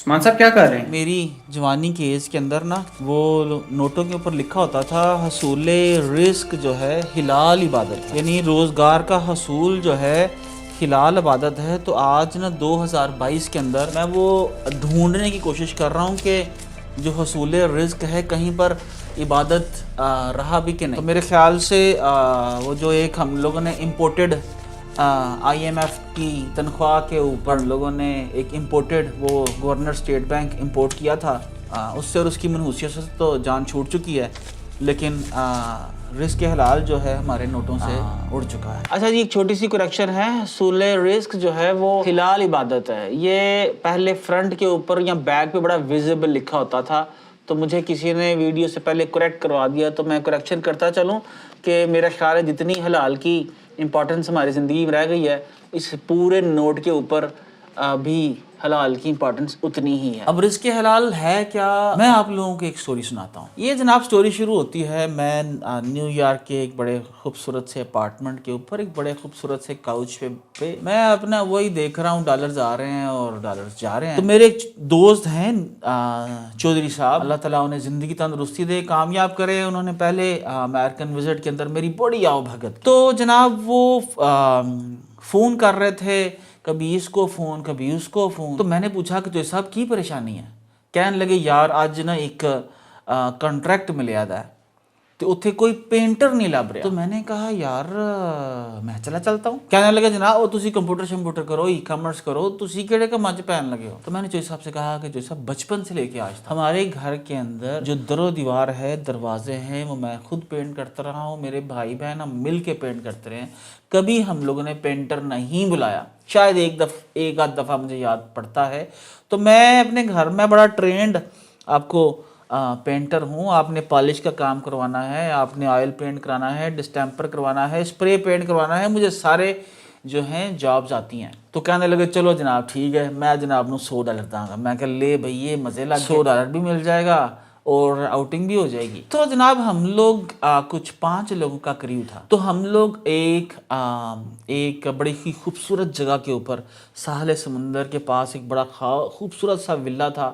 مان صاحب کیا کر رہے ہیں؟ میری جوانی کے ایج کے اندر نا وہ نوٹوں کے اوپر لکھا ہوتا تھا حصول رزق جو ہے حلال عبادت، یعنی روزگار کا حصول جو ہے حلال عبادت ہے۔ تو آج نا 2022 کے اندر میں وہ ڈھونڈنے کی کوشش کر رہا ہوں کہ جو حصول رزق ہے کہیں پر عبادت رہا بھی کہ نہیں۔ تو میرے خیال سے وہ جو ایک ہم لوگوں نے امپورٹڈ IMF کی تنخواہ کے اوپر لوگوں نے ایک امپورٹڈ وہ گورنر اسٹیٹ بینک امپورٹ کیا تھا، اس سے اور اس کی منحوسیت سے تو جان چھوٹ چکی ہے، لیکن رزق حلال جو ہے ہمارے نوٹوں سے اڑ چکا ہے۔ اچھا جی، ایک چھوٹی سی کریکشن ہے، حصول رزق جو ہے وہ حلال عبادت ہے۔ یہ پہلے فرنٹ کے اوپر یا بیک پہ بڑا ویزیبل لکھا ہوتا تھا، تو مجھے کسی نے ویڈیو سے پہلے کریکٹ کروا دیا، تو میں کریکشن کرتا چلوں کہ میرا خیال ہے جتنی حلال کی امپورٹنس ہماری زندگی میں رہ گئی ہے، اس پورے نوٹ کے اوپر بھی حلال کی امپورٹنس اتنی ہی ہے۔ اب رزق حلال ہے کیا؟ میں آپ لوگوں کو ایک سٹوری سناتا ہوں۔ یہ جناب سٹوری شروع ہوتی ہے، میں نیو یارک کے ایک بڑے خوبصورت سے اپارٹمنٹ کے اوپر ایک بڑے خوبصورت سے کاؤچ پہ میں اپنا وہی دیکھ رہا ہوں، ڈالرز آ رہے ہیں اور ڈالرز جا رہے ہیں۔ تو میرے ایک دوست ہیں چودھری صاحب، اللہ تعالیٰ انہیں زندگی تندرستی دے، کامیاب کرے۔ انہوں نے پہلے امریکن وزٹ کے اندر میری بڑی آؤ بھگت، تو جناب وہ فون کر رہے تھے، کبھی اس کو فون کبھی اس کو فون۔ تو میں نے پوچھا کہ تو صاحب کی پریشانی ہے؟ کہنے لگے یار آج نا ایک کنٹریکٹ ملیا ہے تو اتنے کوئی پینٹر نہیں لب رہا۔ تو میں نے کہا یار میں چلتا ہوں۔ کہنے لگے جناب وہ تسی کمپیوٹر کرو، ای کامرس کرو، تسی کیڑے کام وچ پین لگے ہو۔ تو میں نے چوہی صاحب سے کہا کہ چوہی صاحب بچپن سے لے کے آج تک ہمارے گھر کے اندر جو در و دیوار ہے، دروازے ہیں، وہ میں خود پینٹ کرتا رہا ہوں، میرے بھائی بہن ہم مل کے پینٹ کرتے رہے ہیں، کبھی ہم لوگوں نے پینٹر نہیں بلایا، شاید ایک آدھ دفعہ مجھے یاد پڑتا ہے۔ تو میں اپنے گھر میں بڑا ٹرینڈ آپ کو پینٹر ہوں۔ آپ نے پالش کا کام کروانا ہے، آپ نے آئل پینٹ کرانا ہے، ڈسٹیمپر کروانا ہے، اسپرے پینٹ کروانا ہے، مجھے سارے جو ہیں جابز آتی ہیں۔ تو کہنے لگے چلو جناب ٹھیک ہے، میں جناب نو $100 داں گا۔ میں کہ لے بھئی یہ مزے لگ $100 بھی مل جائے گا اور آؤٹنگ بھی ہو جائے گی۔ تو جناب ہم لوگ کچھ 5 لوگوں کا کریو تھا، تو ہم لوگ ایک بڑی ہی خوبصورت جگہ کے اوپر ساحل سمندر کے پاس ایک بڑا خوبصورت سا ولا تھا،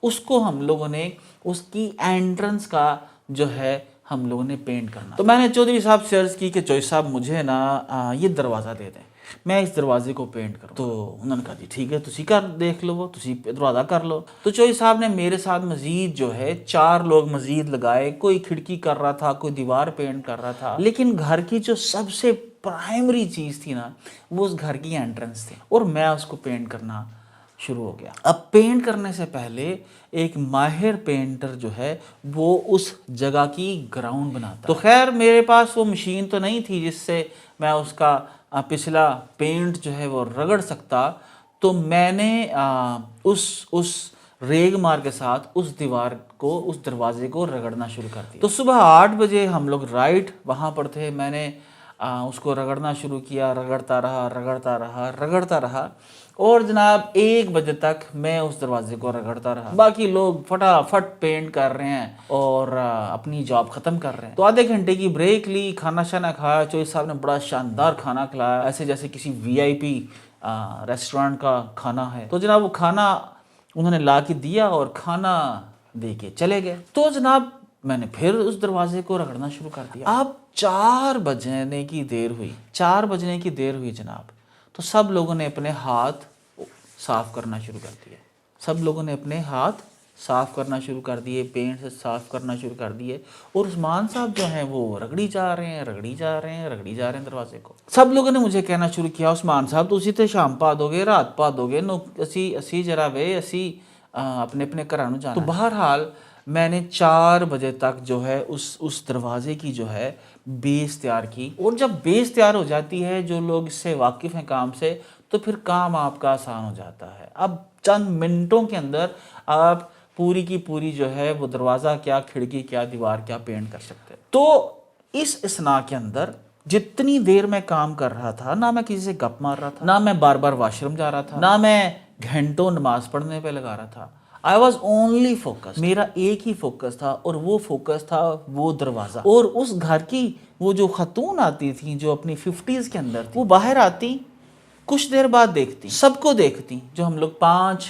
اس کو ہم لوگوں نے اس کی انٹرنس کا جو ہے ہم لوگوں نے پینٹ کرنا۔ تو میں نے چودھری صاحب سے عرض کی کہ چودھری صاحب مجھے نا یہ دروازہ دے دیں، میں اس دروازے کو پینٹ کروں۔ تو انہوں نے کہا جی ٹھیک ہے، تسی کر دیکھ لو، تسی دروازہ کر لو۔ تو چودھری صاحب نے میرے ساتھ مزید جو ہے 4 لوگ مزید لگائے، کوئی کھڑکی کر رہا تھا، کوئی دیوار پینٹ کر رہا تھا، لیکن گھر کی جو سب سے پرائمری چیز تھی نا وہ اس گھر کی انٹرنس تھی، اور میں اس کو پینٹ کرنا شروع ہو گیا۔ اب پینٹ کرنے سے پہلے ایک ماہر پینٹر جو ہے وہ اس جگہ کی گراؤنڈ بناتا۔ تو خیر میرے پاس وہ مشین تو نہیں تھی جس سے میں اس کا پچھلا پینٹ جو ہے وہ رگڑ سکتا، تو میں نے اس ریگ مار کے ساتھ اس دیوار کو، اس دروازے کو رگڑنا شروع کر دیا۔ تو صبح 8 بجے ہم لوگ رائٹ وہاں پر تھے، میں نے اس کو رگڑنا شروع کیا، رگڑتا رہا اور جناب 1 بجے تک میں اس دروازے کو رگڑتا رہا۔ باقی لوگ فٹافٹ پینٹ کر رہے ہیں اور اپنی جاب ختم کر رہے ہیں۔ تو آدھے گھنٹے کی بریک لی، کھانا شانا کھایا، چودھری صاحب نے بڑا شاندار کھانا کھلایا، ایسے جیسے کسی VIP ریسٹورانٹ کا کھانا ہے۔ تو جناب وہ کھانا انہوں نے لا کے دیا اور کھانا دے کے چلے گئے۔ تو جناب میں نے پھر اس دروازے کو رگڑنا شروع کر دیا۔ اب 4 بجنے کی دیر ہوئی جناب، تو سب لوگوں نے اپنے ہاتھ صاف کرنا شروع کر دیے، پینٹ سے صاف کرنا شروع کر دیے، اور عثمان صاحب جو ہیں وہ رگڑی جا رہے ہیں دروازے کو۔ سب لوگوں نے مجھے کہنا شروع کیا عثمان صاحب تسی تے شام پا دو گے، رات پا دو گے، اسی جرا وے اسی اپنے گھراں نوں جانا۔ تو بہرحال میں نے 4 بجے تک جو ہے اس دروازے کی جو ہے بیس تیار کی، اور جب بیس تیار ہو جاتی ہے، جو لوگ اس سے واقف ہیں کام سے، تو پھر کام آپ کا آسان ہو جاتا ہے۔ اب چند منٹوں کے اندر آپ پوری کی پوری جو ہے وہ دروازہ کیا، کھڑکی کیا، دیوار کیا پینٹ کر سکتے ہیں۔ تو اس اثناء کے اندر جتنی دیر میں کام کر رہا تھا، نہ میں کسی سے گپ مار رہا تھا، نہ میں بار بار واش روم جا رہا تھا، نہ میں گھنٹوں نماز پڑھنے پہ لگا رہا تھا۔ I was only focused، میرا ایک ہی فوکس تھا، اور وہ فوکس تھا وہ دروازہ۔ اور اس گھر کی وہ جو خاتون آتی تھیں جو اپنی 50s کے اندر تھی، وہ باہر آتی، کچھ دیر بعد دیکھتی، سب کو دیکھتی، جو ہم لوگ 5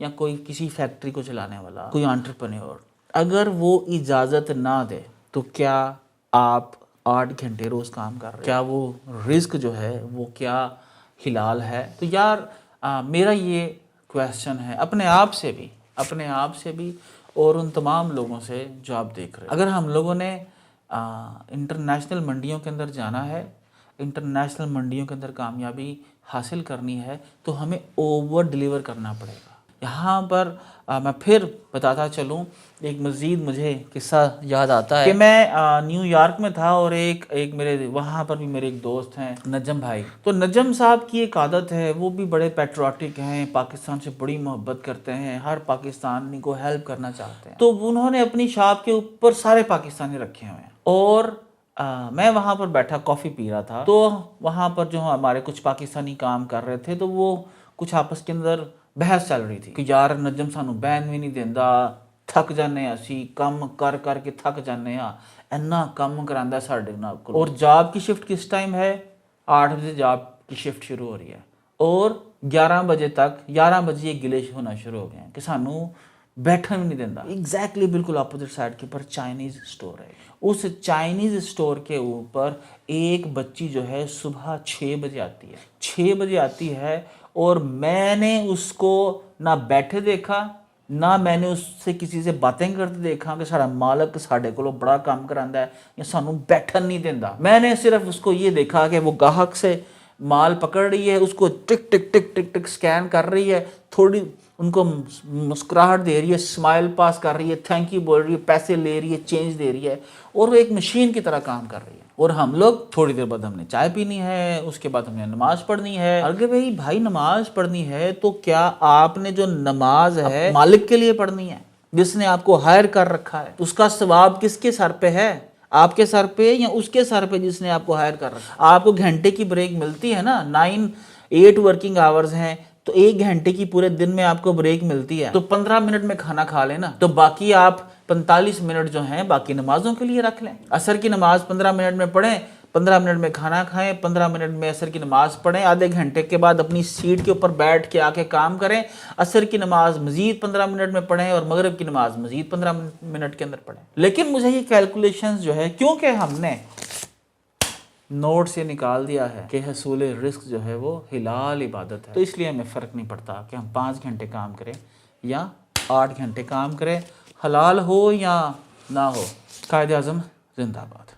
یا کوئی کسی فیکٹری کو چلانے والا کوئی انٹرپرینور اگر وہ اجازت نہ دے تو کیا آپ 8 گھنٹے روز کام کر رہے ہیں؟ کیا وہ رزق جو ہے وہ کیا حلال ہے؟ تو یار میرا یہ کویسچن ہے اپنے آپ سے بھی اور ان تمام لوگوں سے جو آپ دیکھ رہے ہیں. اگر ہم لوگوں نے انٹرنیشنل منڈیوں کے اندر جانا ہے، انٹرنیشنل منڈیوں کے اندر کامیابی حاصل کرنی ہے تو ہمیں اوور ڈیلیور کرنا پڑے گا. یہاں پر میں پھر بتاتا چلوں، ایک مزید مجھے قصہ یاد آتا ہے کہ میں نیو یارک میں تھا اور ایک میرے وہاں پر بھی میرے ایک دوست ہیں نجم بھائی. تو نجم صاحب کی ایک عادت ہے، وہ بھی بڑے پیٹریوٹک ہیں، پاکستان سے بڑی محبت کرتے ہیں، ہر پاکستانی کو ہیلپ کرنا چاہتے ہیں. تو انہوں نے اپنی شاپ کے اوپر سارے پاکستانی رکھے ہوئے ہیں اور میں وہاں پر بیٹھا کافی پی رہا تھا. تو وہاں پر جو ہمارے کچھ پاکستانی کام کر رہے تھے تو وہ کچھ آپس کے اندر بحث چل رہی تھی کہ یار نجم سانو بین بھی نہیں دیندا، تھک جانے اسی کم کر کر کے تھک جانے ہاں، اینا کم کراندا ساڈے نال. اور جاب کی شفٹ کس ٹائم ہے؟ 8 بجے جاب کی شفٹ شروع ہو رہی ہے اور 11 بجے تک 11 بجے یہ گلے ہونا شروع ہو گئے ہیں کہ سانو بیٹھا بھی نہیں دینا. ایگزیکٹلی بالکل اپوزٹ سائڈ کے اوپر چائنیز اسٹور ہے. اس چائنیز اسٹور کے اوپر ایک بچی جو ہے صبح 6 بجے آتی ہے اور میں نے اس کو نہ بیٹھے دیکھا، نہ میں نے اس سے کسی سے باتیں کرتے دیکھا کہ سارا مالک ساڈے کولوں بڑا کام کراندا ہے یا سانو بیٹھن نہیں دیندا. میں نے صرف اس کو یہ دیکھا کہ وہ گاہک سے مال پکڑ رہی ہے، اس کو ٹک ٹک ٹک ٹک ٹک سکین کر رہی ہے، تھوڑی ان کو مسکراہٹ دے رہی ہے، اسمائل پاس کر رہی ہے، تھینک یو بول رہی ہے، پیسے لے رہی ہے، چینج دے رہی ہے اور وہ ایک مشین کی طرح کام کر رہی ہے. اور ہم لوگ تھوڑی دیر بعد ہم نے چائے پینی ہے، اس کے بعد ہم نے نماز پڑھنی ہے. اگر بھائی نماز پڑھنی ہے تو کیا آپ نے جو نماز ہے مالک کے لیے پڑھنی ہے جس نے آپ کو ہائر کر رکھا ہے؟ اس کا ثواب کس کے سر پہ ہے؟ آپ کے سر پہ یا اس کے سر پہ جس نے آپ کو ہائر کر رکھا؟ آپ کو گھنٹے کی بریک ملتی ہے نا، 8 ورکنگ آورز ہیں تو 1 گھنٹے کی پورے دن میں آپ کو بریک ملتی ہے، تو 15 منٹ میں کھانا کھا لینا، تو باقی آپ 45 منٹ جو ہیں باقی نمازوں کے لیے رکھ لیں. عصر کی نماز 15 منٹ میں پڑھیں، 15 منٹ میں کھانا کھائیں، 15 منٹ میں عصر کی نماز پڑھیں، آدھے گھنٹے کے بعد اپنی سیٹ کے اوپر بیٹھ کے آ کے کام کریں، عصر کی نماز مزید 15 منٹ میں پڑھیں اور مغرب کی نماز مزید 15 منٹ کے اندر پڑھیں. لیکن مجھے یہ کیلکولیشنز جو ہے کیونکہ ہم نے نوٹ سے نکال دیا ہے کہ حصول رزق جو ہے وہ حلال عبادت ہے، تو اس لیے ہمیں فرق نہیں پڑتا کہ ہم 5 گھنٹے کام کریں یا 8 گھنٹے کام کریں، حلال ہو یا نہ ہو. قائد اعظم زندہ باد.